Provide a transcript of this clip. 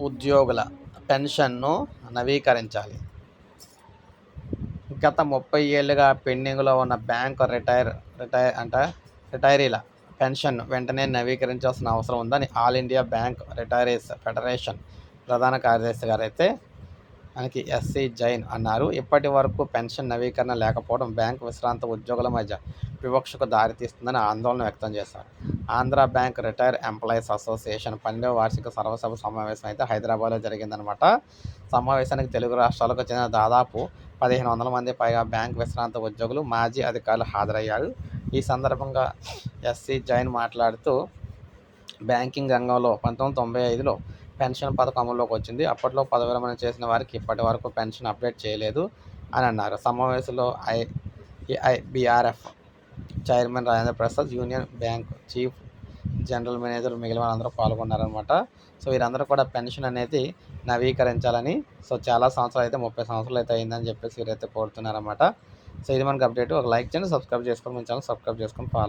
ఉద్యోగుల పెన్షన్ను నవీకరించాలి. గత 30 ఏళ్లుగా పెండింగ్లో ఉన్న బ్యాంకు రిటైరీల పెన్షన్ను వెంటనే నవీకరించాల్సిన అవసరం ఉందని all India bank retirees federation ప్రధాన కార్యదర్శి గారైతే మనకి ఎస్సీ జైన్ అన్నారు. ఇప్పటి వరకు పెన్షన్ నవీకరణ లేకపోవడం బ్యాంకు విశ్రాంత ఉద్యోగుల మధ్య వివక్షకు దారితీస్తుందని ఆందోళన వ్యక్తం చేశారు. Andhra bank retired employees association 12వ వార్షిక సర్వసభ సమావేశం అయితే హైదరాబాద్లో జరిగిందనమాట. సమావేశానికి తెలుగు రాష్ట్రాలకు చెందిన దాదాపు 1500 మంది పైగా బ్యాంక్ విశ్రాంత ఉద్యోగులు, మాజీ అధికారులు హాజరయ్యారు. ఈ సందర్భంగా ఎస్సీ జైన్ మాట్లాడుతూ, బ్యాంకింగ్ రంగంలో 1995లో పెన్షన్ పథకం అమల్లోకి వచ్చింది. అప్పట్లో పదవి విరమణ చేసిన వారికి ఇప్పటి వరకు పెన్షన్ అప్డేట్ చేయలేదు అని అన్నారు. సమావేశంలో AIBRF chairman Rajendra Prasad, union bank chief general manager మిగిలిన వాళ్ళందరూ పాల్గొన్నారనమాట. సో వీరందరూ కూడా పెన్షన్ అనేది నవీకరించాలని, సో చాలా సంవత్సరాలు అయితే 30 సంవత్సరాలు అయితే అయిందని చెప్పేసి వీరైతే కోరుతున్నారన్నమాట. సో ఇది మనకు అప్డేట్. ఒక లైక్ చేయండి, సబ్స్క్రైబ్ చేసుకోండి, మన ఛానల్ సబ్స్క్రైబ్ చేసుకొని ఫాలో